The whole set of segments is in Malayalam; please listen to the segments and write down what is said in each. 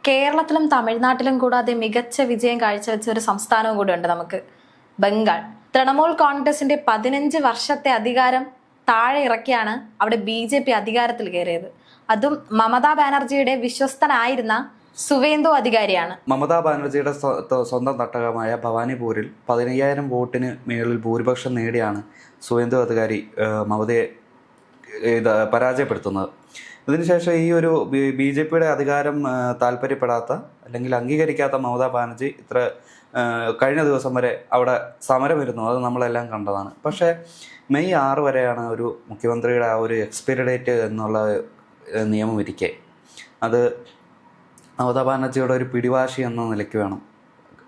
കേരളത്തിലും തമിഴ്നാട്ടിലും കൂടാതെ മികച്ച വിജയം കാഴ്ചവെച്ച ഒരു സംസ്ഥാനവും കൂടെ ഉണ്ട് നമുക്ക്, ബംഗാൾ. തൃണമൂൽ കോൺഗ്രസിന്റെ 15 വർഷത്തെ അധികാരം താഴെ ഇറക്കിയാണ് അവിടെ BJP അധികാരത്തിൽ കയറിയത്. അതും മമതാ ബാനർജിയുടെ വിശ്വസ്തനായിരുന്ന സുവേന്ദു അധികാരിയാണ്. മമതാ ബാനർജിയുടെ സ്വന്തം തട്ടകമായ ഭവാനിപൂരിൽ 15,000 വോട്ടിന് മേളിൽ ഭൂരിപക്ഷം നേടിയാണ് സുവേന്ദു അധികാരി മമതയെ പരാജയപ്പെടുത്തുന്നത്. ഇതിനുശേഷം ഈ ഒരു BJPയുടെ അധികാരം താല്പര്യപ്പെടാത്ത അല്ലെങ്കിൽ അംഗീകരിക്കാത്ത മമതാ ബാനർജി കഴിഞ്ഞ ദിവസം വരെ അവിടെ സമരമിരുന്നു. അത് നമ്മളെല്ലാം കണ്ടതാണ്. പക്ഷേ മെയ് 6 വരെയാണ് ഒരു മുഖ്യമന്ത്രിയുടെ ആ ഒരു എക്സ്പയറി ഡേറ്റ് എന്നുള്ള നിയമം ഇരിക്കെ അത് മമതാ ബാനർജിയുടെ ഒരു പിടിവാശി എന്ന നിലയ്ക്ക് വേണം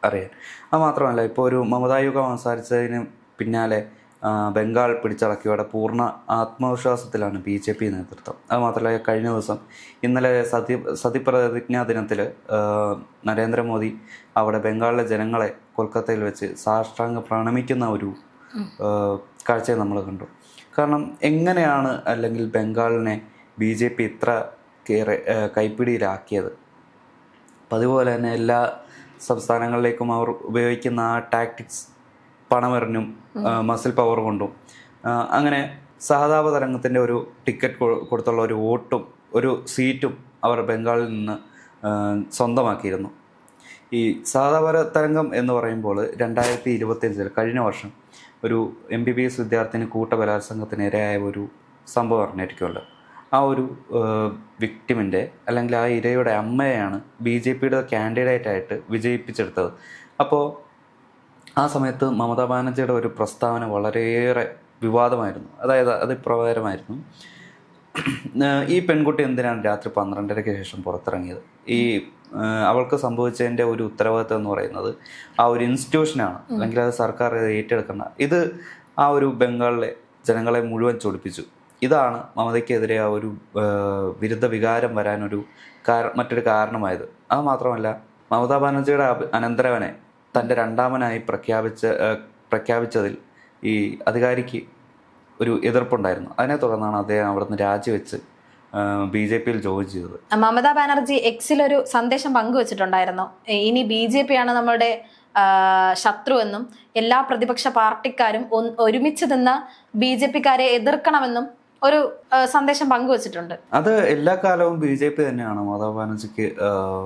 അറിയാൻ. അത് മാത്രമല്ല, ഇപ്പോൾ ഒരു മമതായുഗം അവസാനിച്ചതിന് പിന്നാലെ ബംഗാൾ പിടിച്ചടക്കിയവിടെ പൂർണ്ണ ആത്മവിശ്വാസത്തിലാണ് BJP നേതൃത്വം. അതുമാത്രമല്ല, കഴിഞ്ഞ ദിവസം ഇന്നലെ സത്യപ്രതിജ്ഞാ ദിനത്തിൽ നരേന്ദ്രമോദി അവിടെ ബംഗാളിലെ ജനങ്ങളെ കൊൽക്കത്തയിൽ വെച്ച് സാഷ്ടാംഗം പ്രണമിക്കുന്ന ഒരു കാഴ്ചയെ നമ്മൾ കണ്ടു. കാരണം എങ്ങനെയാണ് അല്ലെങ്കിൽ ബംഗാളിനെ BJP ഇത്ര കൈപ്പിടിയിലാക്കിയത്? അതുപോലെ തന്നെ എല്ലാ സംസ്ഥാനങ്ങളിലേക്കും അവർ ഉപയോഗിക്കുന്ന ആ ടാക്ടിക്സ്, പണമെറിഞ്ഞും മസിൽ പവർ കൊണ്ടും അങ്ങനെ സഹതാപ തരംഗത്തിൻ്റെ ഒരു ടിക്കറ്റ് കൊടുത്തുള്ള ഒരു വോട്ടും ഒരു സീറ്റും അവർ ബംഗാളിൽ നിന്ന് സ്വന്തമാക്കിയിരുന്നു. ഈ സഹതാപ തരംഗം എന്ന് പറയുമ്പോൾ 2025 കഴിഞ്ഞ വർഷം ഒരു MBBS വിദ്യാർത്ഥിനി കൂട്ടബലാത്സംഗത്തിനിരയായ ഒരു സംഭവം അറിഞ്ഞിരിക്കുമല്ലോ. ആ ഒരു വിക്ടിമിൻ്റെ അല്ലെങ്കിൽ ആ ഇരയുടെ അമ്മയെയാണ് BJPയുടെ കാൻഡിഡേറ്റായിട്ട് വിജയിപ്പിച്ചെടുത്തത്. അപ്പോൾ ആ സമയത്ത് മമതാ ബാനർജിയുടെ ഒരു പ്രസ്താവന വളരെയേറെ വിവാദമായിരുന്നു. അതായത് അത് ഇപ്രകാരമായിരുന്നു: ഈ പെൺകുട്ടി എന്തിനാണ് രാത്രി 12:30-ക്ക് ശേഷം പുറത്തിറങ്ങിയത്? അവൾക്ക് സംഭവിച്ചതിൻ്റെ ഒരു ഉത്തരവാദിത്വം എന്ന് പറയുന്നത് ആ ഒരു ഇൻസ്റ്റിറ്റ്യൂഷനാണ്, അല്ലെങ്കിൽ അത് സർക്കാർ ഏറ്റെടുക്കേണ്ട. ഇത് ആ ഒരു ബംഗാളിലെ ജനങ്ങളെ മുഴുവൻ ചൊടിപ്പിച്ചു. ഇതാണ് മമതയ്ക്കെതിരെ ആ ഒരു വിരുദ്ധ വികാരം വരാനൊരു മറ്റൊരു കാരണമായത്. അത് മാത്രമല്ല, മമതാ ബാനർജിയുടെ അനന്തരവനെ തൻ്റെ രണ്ടാമനായി പ്രഖ്യാപിച്ചതിൽ ഈ അധികാരിക്ക് ഒരു എതിർപ്പുണ്ടായിരുന്നു. അതിനെ തുടർന്നാണ് അദ്ദേഹം അവിടുന്ന് രാജിവെച്ച് BJPയിൽ ജോയിൻ ചെയ്തത്. മമതാ ബാനർജി എക്സിലൊരു സന്ദേശം പങ്കുവച്ചിട്ടുണ്ടായിരുന്നു. ഇനി BJP ആണ് നമ്മളുടെ ശത്രു എന്നും എല്ലാ പ്രതിപക്ഷ പാർട്ടിക്കാരും ഒരുമിച്ച് നിന്ന് BJPക്കാരെ എതിർക്കണമെന്നും ഒരു സന്ദേശം പങ്കുവച്ചിട്ടുണ്ട്. അത് എല്ലാ കാലവും BJP തന്നെയാണ് മമതാ ബാനർജിക്ക്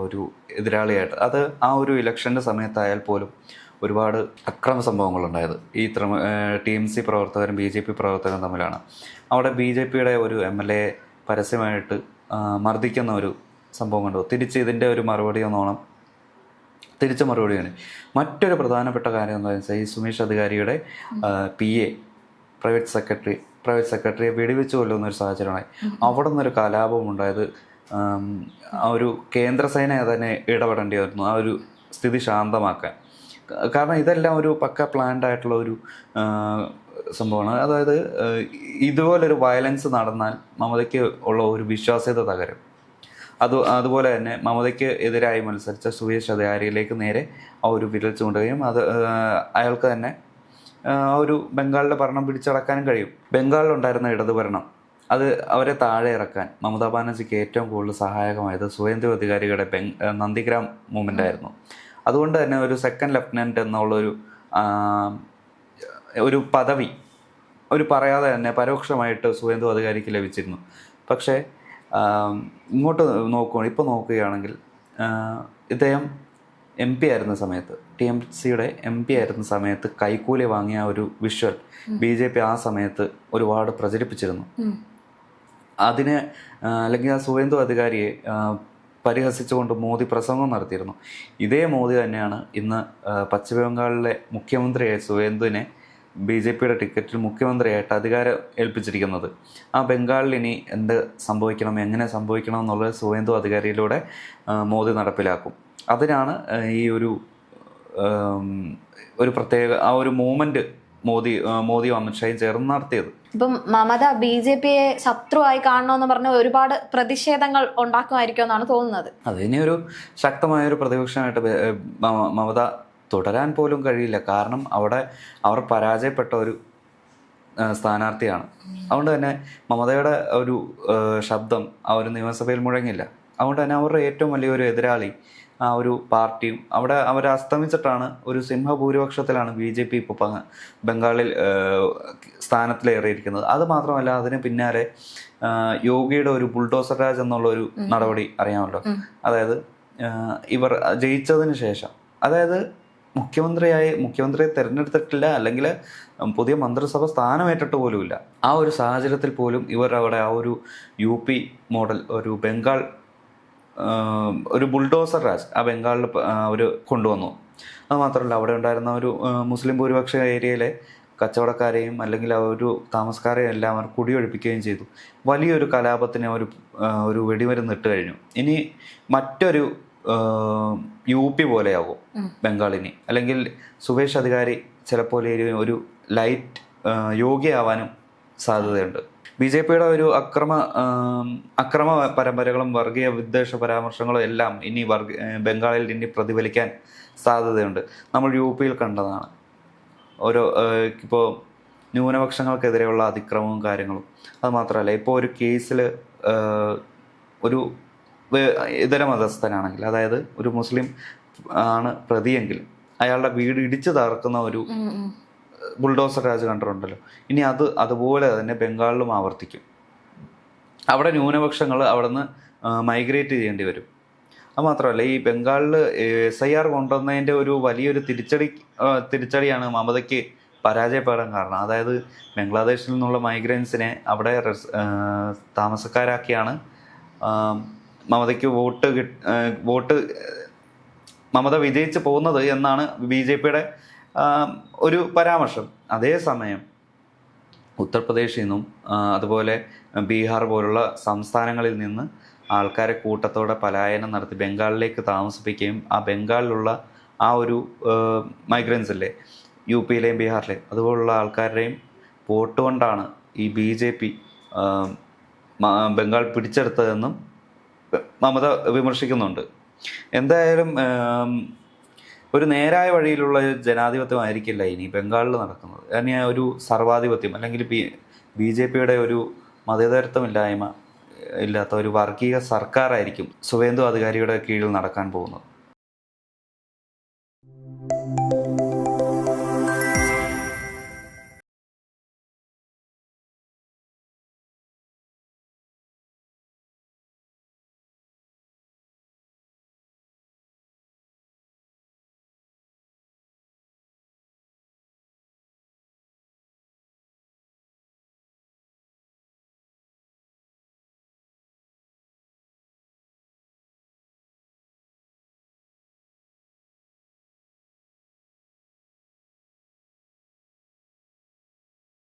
ഒരു എതിരാളിയായിട്ട്. അത് ആ ഒരു ഇലക്ഷൻ്റെ സമയത്തായാൽ പോലും ഒരുപാട് അക്രമ സംഭവങ്ങളുണ്ടായത് ഈ TMC പ്രവർത്തകരും BJP പ്രവർത്തകരും തമ്മിലാണ്. അവിടെ BJPയുടെ ഒരു MLA പരസ്യമായിട്ട് മർദ്ദിക്കുന്ന ഒരു സംഭവം കണ്ടു. ഇതിൻ്റെ ഒരു മറുപടി എന്നോണം തിരിച്ച മറുപടിയാണ്. മറ്റൊരു പ്രധാനപ്പെട്ട കാര്യം എന്താണെന്ന് വെച്ചാൽ, ഈ സുമേഷ് അധികാരിയുടെ PA പ്രൈവറ്റ് സെക്രട്ടറിയെ വെടിവെച്ച് കൊല്ലുന്ന ഒരു സാഹചര്യമായി. അവിടെ നിന്നൊരു കലാപം ഉണ്ടായത്. ആ ഒരു കേന്ദ്രസേന തന്നെ ഇടപെടേണ്ടി വരുന്നു ആ ഒരു സ്ഥിതി ശാന്തമാക്കാൻ. കാരണം ഇതെല്ലാം ഒരു പക്ക പ്ലാൻഡ് ആയിട്ടുള്ള ഒരു സംഭവമാണ്. അതായത് ഇതുപോലൊരു വയലൻസ് നടന്നാൽ മമതയ്ക്ക് ഉള്ള ഒരു വിശ്വാസ്യത തകരും. അതുപോലെ തന്നെ മമതയ്ക്ക് എതിരായി മത്സരിച്ച സുരേഷ് അധികാരിയിലേക്ക് നേരെ ആ ഒരു വിരൽ ചൂണ്ടുകയും അയാൾക്ക് തന്നെ ഒരു ബംഗാളിലെ ഭരണം പിടിച്ചടക്കാനും കഴിയും. ബംഗാളിലുണ്ടായിരുന്ന ഇടതുഭരണം അത് അവരെ താഴെ ഇറക്കാൻ മമതാ ബാനർജിക്ക് ഏറ്റവും കൂടുതൽ സഹായകമായത് സുവേന്ദു അധികാരിയുടെ നന്ദിഗ്രാം മൂവ്മെൻ്റ് ആയിരുന്നു. അതുകൊണ്ട് തന്നെ ഒരു സെക്കൻഡ് ലെഫ്റ്റനൻറ്റ് എന്നുള്ളൊരു ഒരു പദവി പറയാതെ തന്നെ പരോക്ഷമായിട്ട് സുവേന്ദു അധികാരിക്ക് ലഭിച്ചിരുന്നു. പക്ഷേ ഇങ്ങോട്ട് ഇപ്പോൾ നോക്കുകയാണെങ്കിൽ ഇദ്ദേഹം MP ആയിരുന്ന സമയത്ത്, TMCയുടെ MP ആയിരുന്ന സമയത്ത് കൈക്കൂലി വാങ്ങിയ ഒരു വിഷ്വൽ BJP ആ സമയത്ത് ഒരുപാട് പ്രചരിപ്പിച്ചിരുന്നു. അതിന് അല്ലെങ്കിൽ ആ സുവേന്ദു അധികാരിയെ പരിഹസിച്ചുകൊണ്ട് മോദി പ്രസംഗം നടത്തിയിരുന്നു. ഇതേ മോദി തന്നെയാണ് ഇന്ന് പശ്ചിമ ബംഗാളിലെ മുഖ്യമന്ത്രിയായ സുവേന്ദുവിനെ BJPയുടെ ടിക്കറ്റിൽ മുഖ്യമന്ത്രിയായിട്ട് അധികാരം ഏൽപ്പിച്ചിരിക്കുന്നത്. ആ ബംഗാളിൽ ഇനി എന്ത് സംഭവിക്കണം, എങ്ങനെ സംഭവിക്കണം എന്നുള്ളത് സുവേന്ദു അധികാരിയിലൂടെ മോദി നടപ്പിലാക്കും. അതിനാണ് ഈ ഒരു പ്രത്യേക ആ ഒരു മൂവ്മെന്റ് മോദിയും അമിത്ഷായും ചേർന്ന് നടത്തിയത്. ഇപ്പം മമത BJPയെ ശത്രുവായി കാണണമെന്ന് പറഞ്ഞ ഒരുപാട് പ്രതിഷേധങ്ങൾ ഉണ്ടാക്കുമായിരിക്കും എന്നാണ് തോന്നുന്നത്. അതിനെ ഒരു ശക്തമായൊരു പ്രതിപക്ഷമായിട്ട് മമത തുടരാൻ പോലും കഴിയില്ല. കാരണം അവർ പരാജയപ്പെട്ട ഒരു സ്ഥാനാർത്ഥിയാണ്. അതുകൊണ്ട് തന്നെ മമതയുടെ ഒരു ശബ്ദം ആ ഒരു നിയമസഭയിൽ മുഴങ്ങില്ല. അതുകൊണ്ട് തന്നെ അവരുടെ ഏറ്റവും വലിയൊരു എതിരാളി ആ ഒരു പാർട്ടിയും അവിടെ അവർ അസ്തമിച്ചിട്ടാണ് ഒരു സിംഹഭൂരിപക്ഷത്തിലാണ് BJP ഇപ്പോൾ ബംഗാളിൽ സ്ഥാനത്തിലേറിയിരിക്കുന്നത്. അത് മാത്രമല്ല അതിന് പിന്നാലെ യോഗിയുടെ ഒരു ബുൾഡോസർ രാജ് എന്നുള്ള ഒരു നടപടി അറിയാമല്ലോ. അതായത് ഇവർ ജയിച്ചതിന് ശേഷം, അതായത് മുഖ്യമന്ത്രിയെ തിരഞ്ഞെടുത്തിട്ടില്ല, അല്ലെങ്കിൽ പുതിയ മന്ത്രിസഭ സ്ഥാനമേറ്റിട്ട് പോലുമില്ല. ആ ഒരു സാഹചര്യത്തിൽ പോലും ഇവർ അവിടെ ആ ഒരു UP മോഡൽ, ഒരു ബംഗാൾ ഒരു ബുൾഡോസർ രാജ് ആ ബംഗാളിൽ അവർ കൊണ്ടുവന്നു. അതുമാത്രമല്ല അവിടെ ഉണ്ടായിരുന്ന ഒരു മുസ്ലിം ഭൂരിപക്ഷ ഏരിയയിലെ കച്ചവടക്കാരെയും അല്ലെങ്കിൽ ആ ഒരു താമസക്കാരെയും എല്ലാം അവർ കുടിയൊഴിപ്പിക്കുകയും ചെയ്തു. വലിയൊരു കലാപത്തിന് ഒരു വെടിമരുന്ന് ഇട്ട് കഴിഞ്ഞു. ഇനി മറ്റൊരു UP പോലെയാകും ബംഗാളിനി, അല്ലെങ്കിൽ സുവേഷ് അധികാരി ചിലപ്പോൾ ഒരു ലൈറ്റ് യോഗിയാവാനും സാധ്യതയുണ്ട്. BJPയുടെ ഒരു അക്രമ പരമ്പരകളും വർഗീയ വിദ്വേഷ പരാമർശങ്ങളും എല്ലാം ഇനി ബംഗാളിൽ ഇനി പ്രതിഫലിക്കാൻ സാധ്യതയുണ്ട്. നമ്മൾ UPയിൽ കണ്ടതാണ്. ഓരോ ഇപ്പോൾ ന്യൂനപക്ഷങ്ങൾക്കെതിരെയുള്ള അതിക്രമവും കാര്യങ്ങളും. അത് മാത്രമല്ല, ഇപ്പോൾ ഒരു കേസിൽ ഒരു ഇതര മതസ്ഥനാണെങ്കിൽ, അതായത് ഒരു മുസ്ലിം ആണ് പ്രതിയെങ്കിൽ അയാളുടെ വീട് ഇടിച്ചു തകർക്കുന്ന ഒരു ബുൾഡോസർ രാജ് കണ്ടിട്ടുണ്ടല്ലോ. ഇനി അതുപോലെ തന്നെ ബംഗാളിലും ആവർത്തിക്കും. അവിടെ ന്യൂനപക്ഷങ്ങൾ അവിടെ നിന്ന് മൈഗ്രേറ്റ് ചെയ്യേണ്ടി വരും. അത് മാത്രമല്ല, ഈ ബംഗാളിൽ SIR കൊണ്ടുവന്നതിൻ്റെ ഒരു വലിയൊരു തിരിച്ചടിയാണ് മമതയ്ക്ക് പരാജയപ്പെടാൻ കാരണം. അതായത് ബംഗ്ലാദേശിൽ നിന്നുള്ള മൈഗ്രൻസിനെ അവിടെ താമസക്കാരാക്കിയാണ് മമതയ്ക്ക് വോട്ട് മമത വിജയിച്ച് പോകുന്നത് എന്നാണ് BJPയുടെ ഒരു പരാമർശം. അതേസമയം ഉത്തർപ്രദേശിൽ നിന്നും അതുപോലെ ബീഹാർ പോലുള്ള സംസ്ഥാനങ്ങളിൽ നിന്ന് ആൾക്കാരെ കൂട്ടത്തോടെ പലായനം നടത്തി ബംഗാളിലേക്ക് താമസിപ്പിക്കുകയും ആ ബംഗാളിലുള്ള ആ ഒരു മൈഗ്രൻസ് അല്ലേ, UPയിലെയും ബീഹാറിലെയും അതുപോലുള്ള ആൾക്കാരുടെയും വോട്ട് കൊണ്ടാണ് ഈ BJP ബംഗാൾ പിടിച്ചെടുത്തതെന്നും മമത വിമർശിക്കുന്നുണ്ട്. എന്തായാലും ഒരു നേരായ വഴിയിലുള്ള ജനാധിപത്യമായിരിക്കില്ല ഇനി ബംഗാളിൽ നടക്കുന്നത്. ഇനി ഒരു സർവാധിപത്യം അല്ലെങ്കിൽ BJPയുടെ ഒരു മതേതരത്വമില്ലാത്ത ഒരു വർഗീയ സർക്കാരായിരിക്കും സുവേന്ദു അധികാരിയുടെ കീഴിൽ നടക്കാൻ പോകുന്നത്.